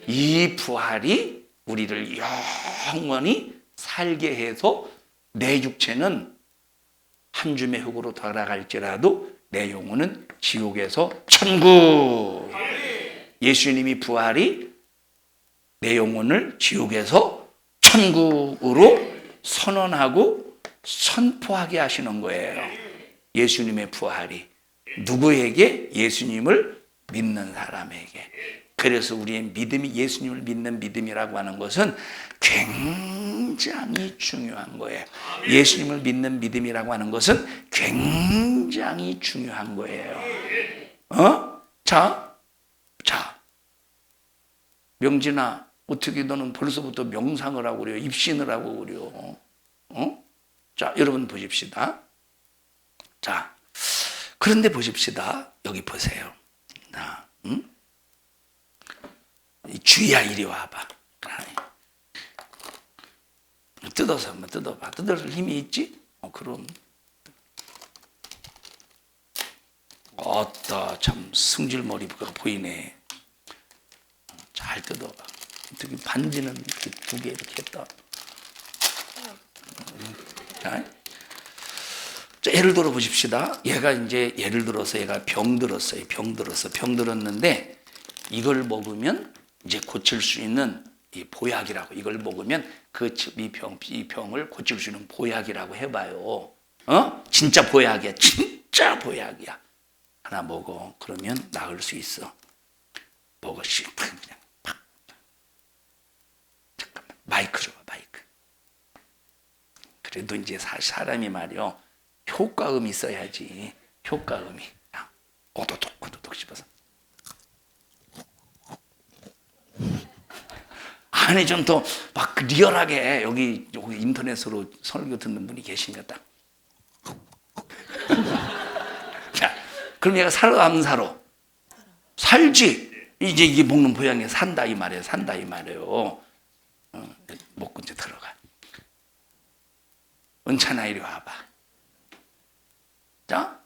Speaker 1: 이 부활이 우리를 영원히 살게 해서 내 육체는 한 줌의 흙으로 돌아갈지라도 내 영혼은 지옥에서 천국. 예수님이 부활이 내 영혼을 지옥에서 천국으로 선언하고 선포하게 하시는 거예요. 예수님의 부활이 누구에게? 예수님을 믿는 사람에게. 그래서 우리의 믿음이, 예수님을 믿는 믿음이라고 하는 것은 굉장히 중요한 거예요. 예수님을 믿는 믿음이라고 하는 것은 굉장히 중요한 거예요. 자, 명진아, 어떻게 너는 벌써부터 명상을 하고 그래요? 입신을 하고 그래요? 자, 여러분 보십시다. 자, 그런데 보십시다. 여기 보세요. 주희야, 이리 와봐. 뜯어서 한번 뜯어봐. 뜯을 힘이 있지? 그럼. 어따 참 승질머리가 보이네. 잘 뜯어봐. 어떻게 반지는 두 개 이렇게 했다. 자, 예를 들어 보십시다. 얘가 이제 예를 들어서 얘가 병 들었어요. 병 들었는데 이걸 먹으면 이제 고칠 수 있는 이 보약이라고. 이걸 먹으면 이 병을 고칠 수 있는 보약이라고 해봐요. 진짜 보약이야. 진짜 보약이야. 하나 먹어. 그러면 나을 수 있어. 먹어. 그냥 팍. 잠깐만. 마이크 줘봐. 마이크. 그래도 이제 사람이 말이요. 효과음이 있어야지. 효과음이. 오도독 씹어서. 아니 좀 더 막 리얼하게 여기 인터넷으로 설교 듣는 분이 계십니다. 자, 그럼 얘가 살아 안 살아? 살지. 이제 이게 먹는 보양에 산다 이 말이에요. 산다 이 말이에요. 먹고 이제 들어가. 은찬아 이리 와봐. 자,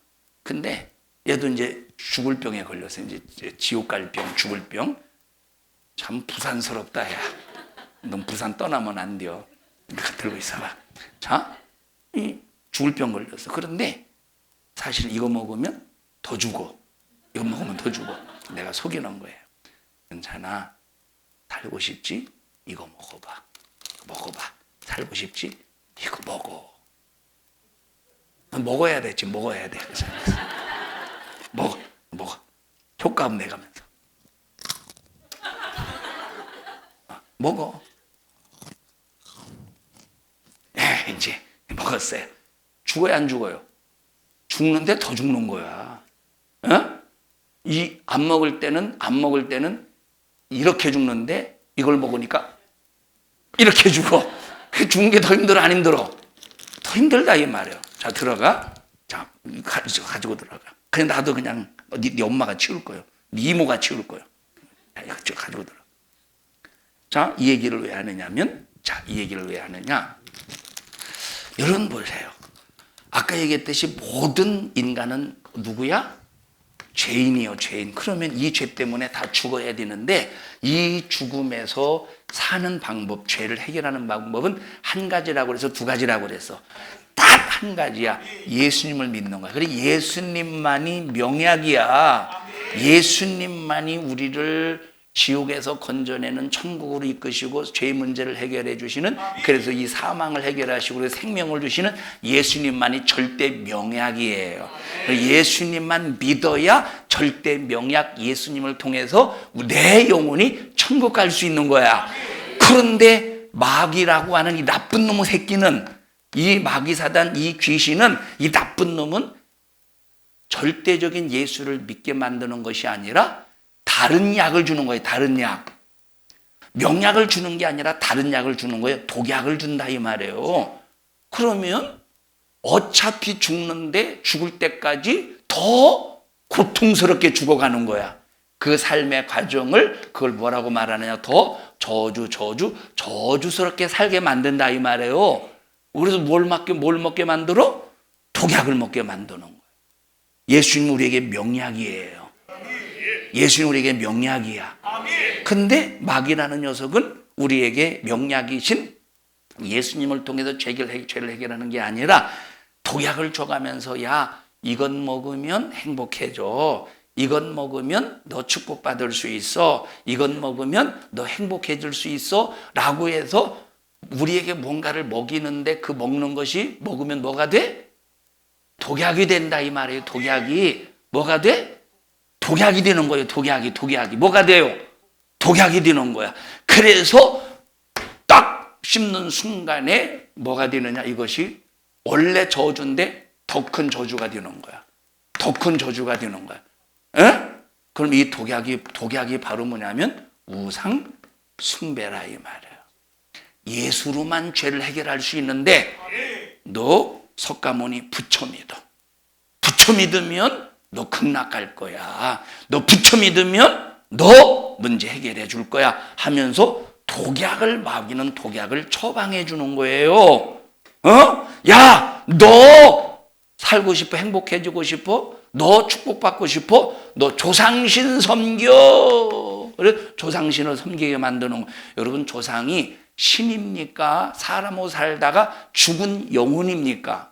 Speaker 1: 근데 얘도 이제 죽을 병에 걸려서 이제 지옥 갈 병, 죽을 병. 참 부산스럽다 야. 넌 부산 떠나면 안 돼요. 들고 있어봐. 자, 이 죽을 병 걸렸어. 그런데 사실 이거 먹으면 더 죽어. 이거 먹으면 더 죽어. 내가 속여놓은 거예요. 괜찮아. 살고 싶지? 이거 먹어봐. 먹어봐. 살고 싶지? 이거 먹어. 먹어야 돼. 지금 먹어야 돼. 먹어. 효과음 내가면서. 먹어. 이제 먹었어요. 죽어야 안 죽어요? 죽는데 더 죽는 거야. 이 안 먹을 때는 이렇게 죽는데 이걸 먹으니까 이렇게 죽어. 그 죽는 게 더 힘들어 안 힘들어? 더 힘들다 이 말이에요. 자 들어가. 자 가지고 들어가. 그냥 나도 그냥 네 엄마가 치울 거예요. 네 이모가 치울 거예요. 가지고 들어가. 자, 이 얘기를 왜 하느냐면, 여러분 보세요. 아까 얘기했듯이 모든 인간은 누구야? 죄인이요, 죄인. 그러면 이 죄 때문에 다 죽어야 되는데, 이 죽음에서 사는 방법, 죄를 해결하는 방법은 한 가지라고 그래서 두 가지라고 그랬어. 딱 한 가지야. 예수님을 믿는 거야. 그래, 예수님만이 명약이야. 예수님만이 우리를 지옥에서 건져내는 천국으로 이끄시고 죄의 문제를 해결해 주시는, 그래서 이 사망을 해결하시고 생명을 주시는 예수님만이 절대 명약이에요. 예수님만 믿어야 절대 명약 예수님을 통해서 내 영혼이 천국 갈 수 있는 거야. 그런데 마귀라고 하는 이 나쁜 놈의 새끼는, 이 마귀 사단, 이 귀신은, 이 나쁜 놈은 절대적인 예수를 믿게 만드는 것이 아니라 다른 약을 주는 거예요. 다른 약. 명약을 주는 게 아니라 다른 약을 주는 거예요. 독약을 준다 이 말이에요. 그러면 어차피 죽는데 죽을 때까지 더 고통스럽게 죽어가는 거야. 그 삶의 과정을 그걸 뭐라고 말하느냐. 더 저주스럽게 살게 만든다 이 말이에요. 그래서 뭘 먹게 만들어? 독약을 먹게 만드는 거예요. 예수님 우리에게 명약이에요. 예수님 우리에게 명약이야. 근데 마귀라는 녀석은 우리에게 명약이신 예수님을 통해서 죄를 해결하는 게 아니라 독약을 줘가면서, 야, 이건 먹으면 행복해져. 이건 먹으면 너 축복받을 수 있어. 이건 먹으면 너 행복해질 수 있어. 라고 해서 우리에게 뭔가를 먹이는데, 그 먹는 것이 먹으면 뭐가 돼? 독약이 된다 이 말이에요. 독약이 뭐가 돼? 독약이 되는 거예요. 독약이 뭐가 돼요? 독약이 되는 거야. 그래서 딱 씹는 순간에 뭐가 되느냐, 이것이 원래 저주인데 더 큰 저주가 되는 거야. 더 큰 저주가 되는 거야. 에? 그럼 이 독약이 바로 뭐냐면 우상 숭배라 이 말이에요. 예수로만 죄를 해결할 수 있는데, 너 석가모니 부처 믿어. 부처 믿으면 너 극락 갈 거야. 너 부처 믿으면 너 문제 해결해 줄 거야 하면서 독약을 마귀는 독약을 처방해 주는 거예요. 야, 너 살고 싶어? 행복해지고 싶어? 너 축복받고 싶어? 너 조상신 섬겨. 그래, 조상신을 섬기게 만드는 거. 여러분, 조상이 신입니까? 사람으로 살다가 죽은 영혼입니까?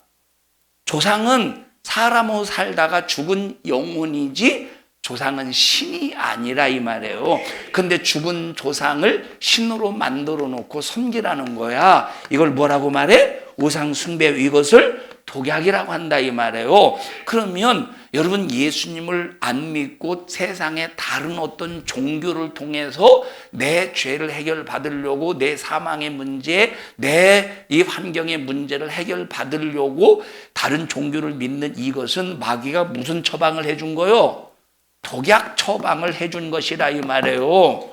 Speaker 1: 조상은 사람으로 살다가 죽은 영혼이지 조상은 신이 아니라 이 말이에요. 근데 죽은 조상을 신으로 만들어 놓고 섬기라는 거야. 이걸 뭐라고 말해? 우상 숭배, 이것을 독약이라고 한다 이 말이에요. 그러면 여러분, 예수님을 안 믿고 세상의 다른 어떤 종교를 통해서 내 죄를 해결받으려고, 내 사망의 문제, 내 이 환경의 문제를 해결받으려고 다른 종교를 믿는 이것은 마귀가 무슨 처방을 해준 거요? 독약 처방을 해준 것이라 이 말이에요.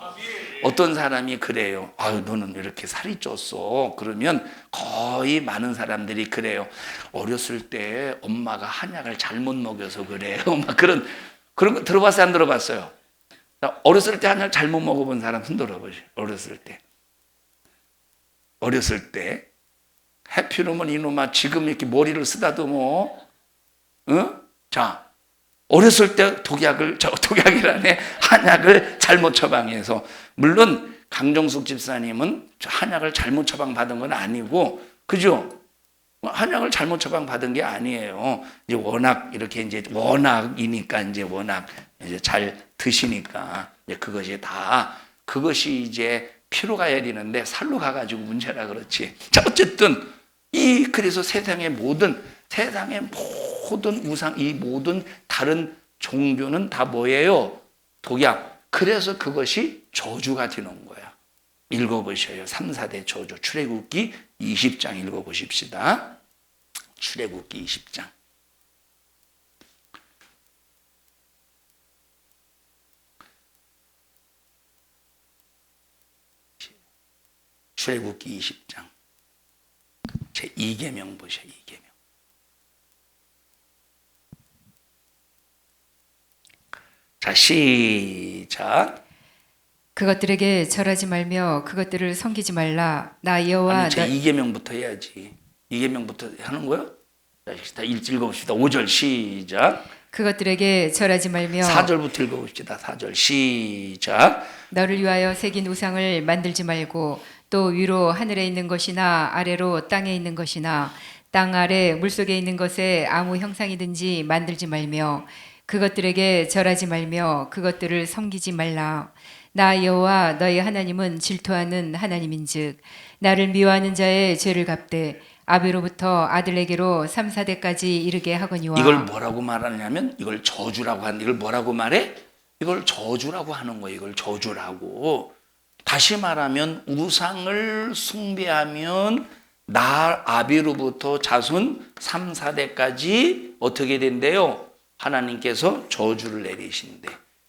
Speaker 1: 어떤 사람이 그래요. 아유, 너는 이렇게 살이 쪘어. 그러면 거의 많은 사람들이 그래요. 어렸을 때 엄마가 한약을 잘못 먹여서 그래요. 막 그런 거 들어봤어요? 안 들어봤어요? 어렸을 때 한약 잘못 먹어본 사람 손 들어보세요. 어렸을 때 해피로면 이놈아 지금 이렇게 머리를 쓰다듬어. 자, 어렸을 때 독약이라네, 한약을 잘못 처방해서. 물론 강정숙 집사님은 한약을 잘못 처방받은 건 아니고, 그죠? 한약을 잘못 처방받은 게 아니에요. 이제 워낙 이렇게 이제 워낙이니까 워낙 잘 드시니까 그것이 이제 피로 가야 되는데 살로 가가지고 문제라 그렇지. 자, 어쨌든 그래서 세상의 모든 우상, 이 모든 다른 종교는 다 뭐예요? 독약. 그래서 그것이 저주가 되는 거야. 읽어보셔요. 3, 4대 저주. 출애굽기 20장 읽어보십시다. 출애굽기 20장. 출애굽기 20장. 제 2계명 보셔요. 2계명. 자, 시작.
Speaker 2: 그것들에게 절하지 말며 그것들을 섬기지 말라. 나 여호와
Speaker 1: 제 2계명부터 해야지. 2계명부터 하는 거요? 자, 읽어봅시다. 5절 시작.
Speaker 2: 그것들에게 절하지 말며
Speaker 1: 4절부터 읽어봅시다. 4절 시작.
Speaker 2: 너를 위하여 새긴 우상을 만들지 말고 또 위로 하늘에 있는 것이나 아래로 땅에 있는 것이나 땅 아래 물속에 있는 것에 아무 형상이든지 만들지 말며 그것들에게 절하지 말며 그것들을 섬기지 말라. 나 여호와 너희 하나님은 질투하는 하나님인즉 나를 미워하는 자의 죄를 갚되 아비로부터 아들에게로 3, 4대까지 이르게 하거니와.
Speaker 1: 이걸 뭐라고 말하냐면 이걸 저주라고 하는, 이걸 뭐라고 말해? 이걸 저주라고 하는 거예요. 이걸 저주라고. 다시 말하면 우상을 숭배하면 나 아비로부터 자손 3, 4대까지 어떻게 된대요? 하나님께서 저주를 내리신대.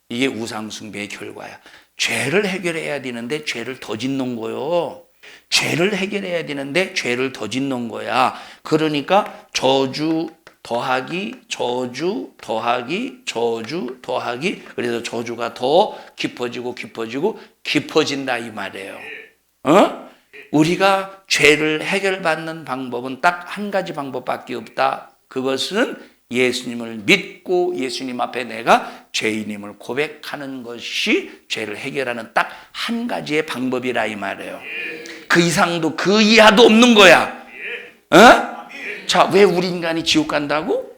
Speaker 1: 이게 우상 숭배의 결과야. 죄를 해결해야 되는데 죄를 더 짓는 거요. 죄를 해결해야 되는데 죄를 더 짓는 거야. 그러니까 저주 더하기 저주 더하기 저주 더하기, 그래서 저주가 더 깊어진다 이 말이에요. 우리가 죄를 해결받는 방법은 딱 한 가지 방법밖에 없다. 그것은 예수님을 믿고 예수님 앞에 내가 죄인임을 고백하는 것이 죄를 해결하는 딱 한 가지의 방법이라 이 말이에요. 그 이상도 그 이하도 없는 거야. 자, 왜 우리 인간이 지옥 간다고?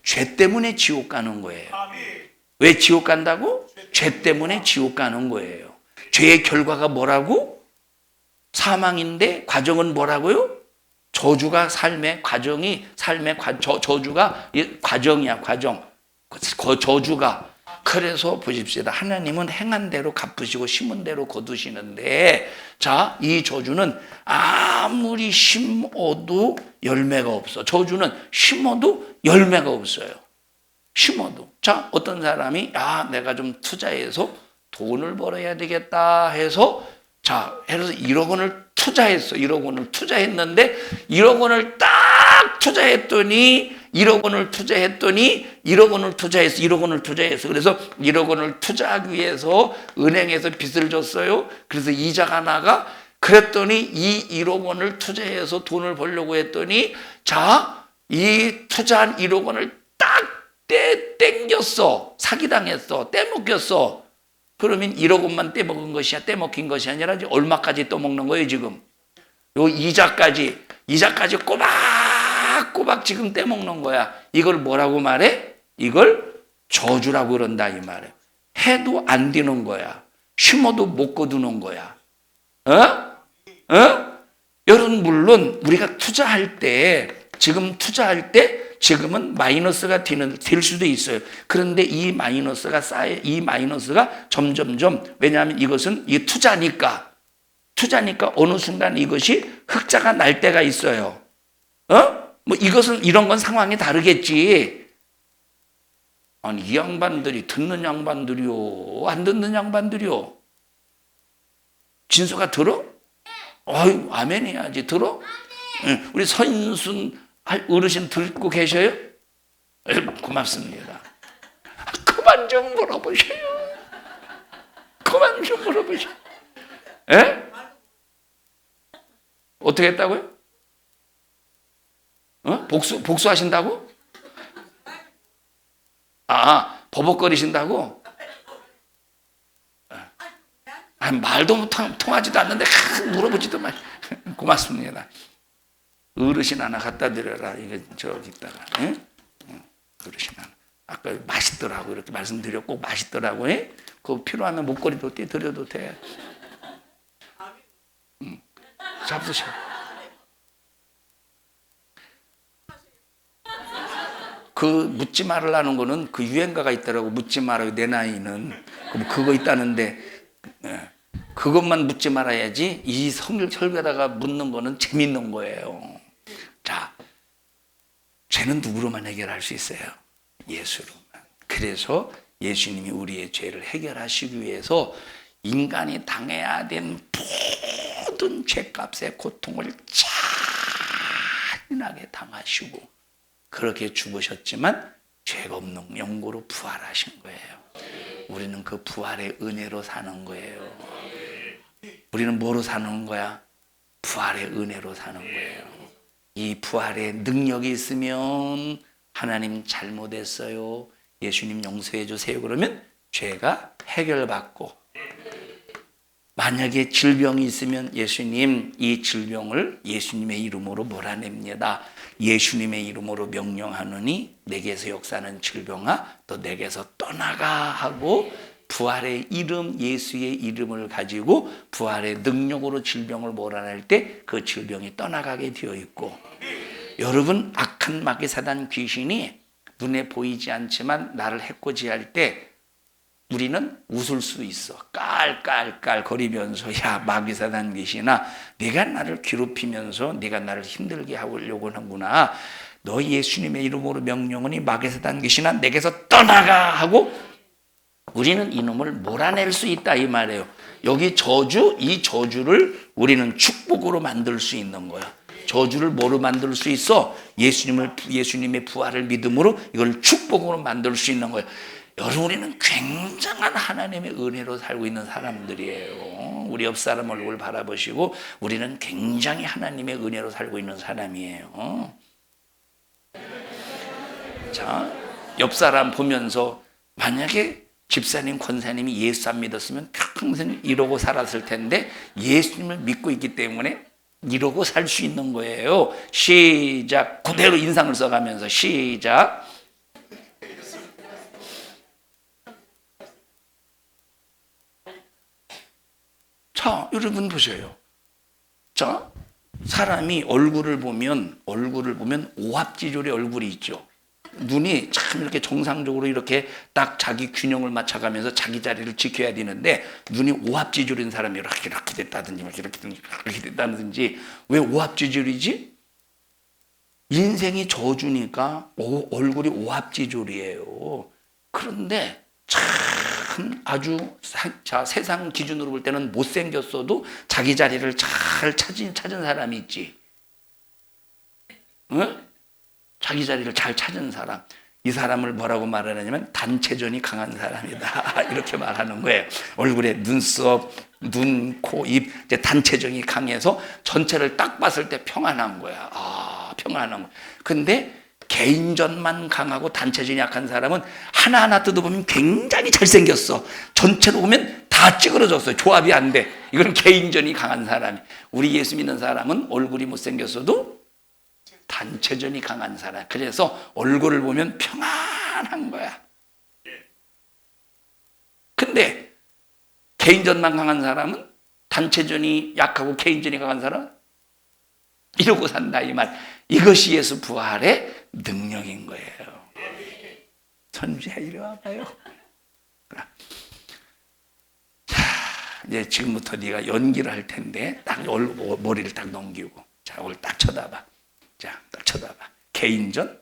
Speaker 1: 죄 때문에 지옥 가는 거예요. 왜 지옥 간다고? 죄 때문에 지옥 가는 거예요. 죄의 결과가 뭐라고? 사망인데 과정은 뭐라고요? 저주가 저주가 과정이야, 과정. 저주가. 그래서 보십시다. 하나님은 행한 대로 갚으시고 심은 대로 거두시는데, 자, 이 저주는 아무리 심어도 열매가 없어. 저주는 심어도 열매가 없어요. 심어도. 자, 어떤 사람이 내가 좀 투자해서 돈을 벌어야 되겠다 해서, 자, 해서 1억 원을 투자했어. 1억 원을 투자했는데 1억 원을 딱 투자했더니 1억 원을 투자했더니 1억 원을 투자해서 1억 원을 투자해서 그래서 1억 원을 투자하기 위해서 은행에서 빚을 줬어요. 그래서 이자가 나가 그랬더니 이 1억 원을 투자해서 돈을 벌려고 했더니 자, 이 투자한 1억 원을 딱 땡겼어. 사기당했어. 떼먹겼어. 그러면 1억 원만 떼먹은 것이야. 떼먹힌 것이 아니라 얼마까지 떠먹는 거예요, 지금? 요 이자까지 꼬박꼬박 지금 떼먹는 거야. 이걸 뭐라고 말해? 이걸 저주라고 그런다 이 말이에요. 해도 안 되는 거야. 심어도 못 거두는 거야. 여러분 물론 우리가 투자할 때 지금은 마이너스가 될 수도 있어요. 그런데 이 마이너스가 점점점 왜냐하면 이것은 이 투자니까 어느 순간 이것이 흑자가 날 때가 있어요. 뭐 이것은 이런 건 상황이 다르겠지. 아니 이 양반들이 듣는 양반들이요, 안 듣는 양반들이요. 진서가 들어? 어이 아멘 해야지. 들어? 응. 우리 서인순 어르신 듣고 계셔요? 고맙습니다. 그만 좀 물어보셔요. 그만 좀 물어보셔요. 에? 어떻게 했다고요? 복수하신다고? 버벅거리신다고? 말도 통하지도 않는데 물어보지도 마. 고맙습니다. 어르신 하나 갖다 드려라. 이거 저기 있다가 어르신 하나. 아까 맛있더라고 이렇게 말씀드려 꼭 맛있더라고. 그거 필요하면 목걸이도 떼드려도 돼. 잡수셔. 그 묻지 말으라는 거는 그 유행가가 있더라고. 묻지 말아요 내 나이는. 그거 있다는데 그것만 묻지 말아야지 이 설교다가 묻는 거는 재밌는 거예요. 자, 죄는 누구로만 해결할 수 있어요? 예수로만. 그래서 예수님이 우리의 죄를 해결하시기 위해서 인간이 당해야 된 모든 죄값의 고통을 잔인하게 당하시고 그렇게 죽으셨지만 죄가 없는 영고로 부활하신 거예요. 우리는 그 부활의 은혜로 사는 거예요. 우리는 뭐로 사는 거야? 부활의 은혜로 사는 거예요. 이 부활의 능력이 있으면 하나님 잘못했어요. 예수님 용서해 주세요. 그러면 죄가 해결받고 만약에 질병이 있으면 예수님 이 질병을 예수님의 이름으로 몰아냅니다. 예수님의 이름으로 명령하노니 내게서 역사하는 질병아 너 내게서 떠나가 하고 부활의 이름 예수의 이름을 가지고 부활의 능력으로 질병을 몰아낼 때 그 질병이 떠나가게 되어 있고 여러분 악한 마귀 사단 귀신이 눈에 보이지 않지만 나를 해코지할 때 우리는 웃을 수 있어. 깔깔깔 거리면서 야 마귀 사단 귀신아 네가 나를 괴롭히면서 네가 나를 힘들게 하려고 하는구나. 너 예수님의 이름으로 명령하니 마귀 사단 귀신아 내게서 떠나가 하고 우리는 이놈을 몰아낼 수 있다 이 말이에요. 여기 저주, 이 저주를 우리는 축복으로 만들 수 있는 거야. 저주를 뭐로 만들 수 있어? 예수님의 부활을 믿음으로 이걸 축복으로 만들 수 있는 거야. 여러분 우리는 굉장한 하나님의 은혜로 살고 있는 사람들이에요. 우리 옆 사람 얼굴 바라보시고 우리는 굉장히 하나님의 은혜로 살고 있는 사람이에요. 자, 옆 사람 보면서 만약에 집사님, 권사님이 예수 안 믿었으면 평생 이러고 살았을 텐데 예수님을 믿고 있기 때문에 이러고 살 수 있는 거예요. 시작. 그대로 인상을 써가면서 시작. 자, 여러분 보세요. 자, 사람이 얼굴을 보면 오합지졸의 얼굴이 있죠. 눈이 참 이렇게 정상적으로 이렇게 딱 자기 균형을 맞춰가면서 자기 자리를 지켜야 되는데 눈이 오합지졸인 사람이 이렇게 됐다든지 이렇게 됐다든지 왜 오합지졸이지? 인생이 저주니까 얼굴이 오합지졸이에요. 그런데 참 아주 세상 기준으로 볼 때는 못생겼어도 자기 자리를 잘 찾은 사람이 있지. 응? 자기 자리를 잘 찾은 사람, 이 사람을 뭐라고 말하냐면 단체전이 강한 사람이다 이렇게 말하는 거예요. 얼굴에 눈썹, 눈, 코, 입 이제 단체전이 강해서 전체를 딱 봤을 때 평안한 거야. 평안한 거. 근데 개인전만 강하고 단체전이 약한 사람은 하나하나 뜯어보면 굉장히 잘생겼어. 전체로 보면 다 찌그러졌어요. 조합이 안 돼. 이건 개인전이 강한 사람이. 우리 예수 믿는 사람은 얼굴이 못생겼어도 단체전이 강한 사람. 그래서 얼굴을 보면 평안한 거야. 근데 개인전만 강한 사람은 단체전이 약하고 개인전이 강한 사람은 이러고 산다 이 말. 이것이 예수 부활의 능력인 거예요. 선주야 이리 와봐요. 자, 이제 지금부터 네가 연기를 할 텐데 딱 머리를 딱 넘기고 자 오늘 딱 쳐다봐. 자, 딱 쳐다봐. 개인전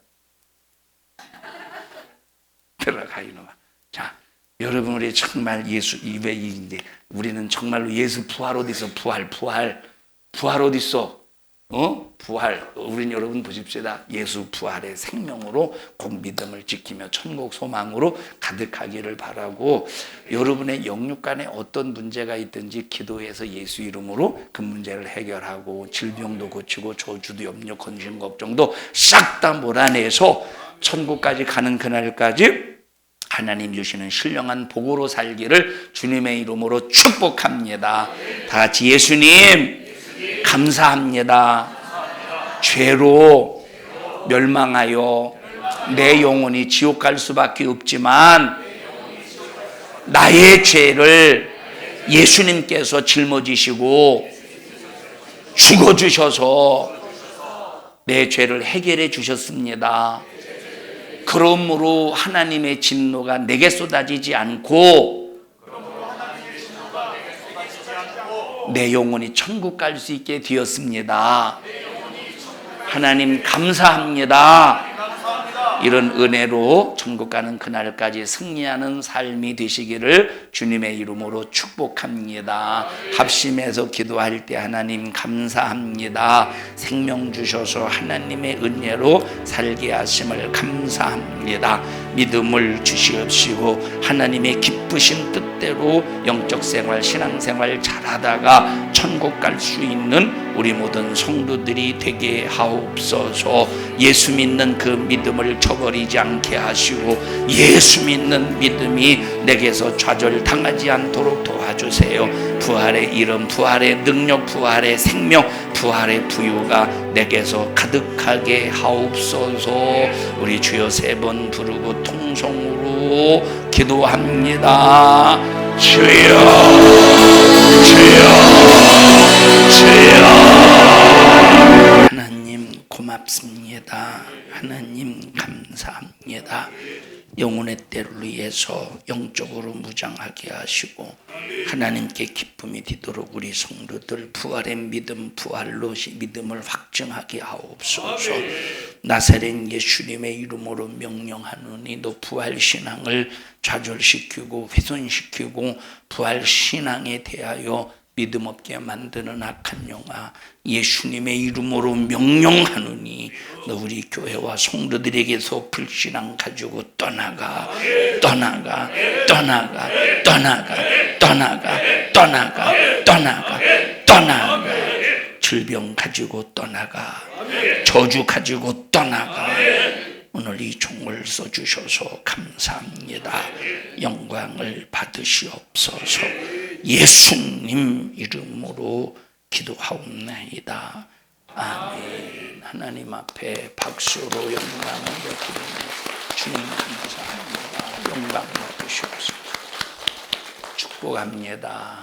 Speaker 1: 들어가 이놈아. 자, 여러분 우리 정말 예수 이외인데 우리는 정말로 예수 부활 어디 있어? 부활 어디 있어? 부활. 우린 여러분 보십시다. 예수 부활의 생명으로 곧 믿음을 지키며 천국 소망으로 가득하기를 바라고 여러분의 영육간에 어떤 문제가 있든지 기도해서 예수 이름으로 그 문제를 해결하고 질병도 고치고 저주도 염려 근심 걱정도 싹 다 몰아내서 천국까지 가는 그날까지 하나님 주시는 신령한 복으로 살기를 주님의 이름으로 축복합니다. 다 같이 예수님 감사합니다. 죄로 멸망하여 내 영혼이 지옥 갈 수밖에 없지만 나의 죄를 예수님께서 짊어지시고 죽어주셔서 내 죄를 해결해 주셨습니다. 그러므로 하나님의 진노가 내게 쏟아지지 않고 내 영혼이 천국 갈 수 있게 되었습니다. 하나님 감사합니다. 이런 은혜로 천국 가는 그날까지 승리하는 삶이 되시기를 주님의 이름으로 축복합니다. 합심해서 기도할 때 하나님 감사합니다. 생명 주셔서 하나님의 은혜로 살게 하심을 감사합니다. 믿음을 주시옵시고 하나님의 기쁘신 뜻대로 영적 생활, 신앙생활 잘하다가 천국 갈 수 있는 우리 모든 성도들이 되게 하옵소서. 예수 믿는 그 믿음을 저버리지 않게 하시고 예수 믿는 믿음이 내게서 좌절당하지 않도록 도와주세요. 부활의 이름, 부활의 능력, 부활의 생명, 부활의 부유가 내게서 가득하게 하옵소서. 우리 주여 세 번 부르고 통성으로 기도합니다. 주여 주여 주여. 하나님 고맙습니다. 하나님 감사합니다. 영혼의 때를 위해서 영적으로 무장하게 하시고 하나님께 기쁨이 되도록 우리 성도들 부활의 믿음, 부활로 믿음을 확증하게 하옵소서. 나사렛 예수님의 이름으로 명령하노니 너 부활 신앙을 좌절시키고 훼손시키고 부활 신앙에 대하여 믿음 없게 만드는 악한 영아 예수님의 이름으로 명령하노니 너 우리 교회와 성도들에게서 불신앙 가지고 떠나가 떠나가 떠나가 떠나가 떠나가 떠나가 떠나가 떠나가 질병 가지고 떠나가 저주 가지고 떠나가. 오늘 이 종을 써주셔서 감사합니다. 영광을 받으시옵소서. 예수님 이름으로 기도하옵나이다. 아멘. 하나님 앞에 박수로 영광을 드립니다. 주님 감사합니다. 영광 받으시옵소서. 축복합니다.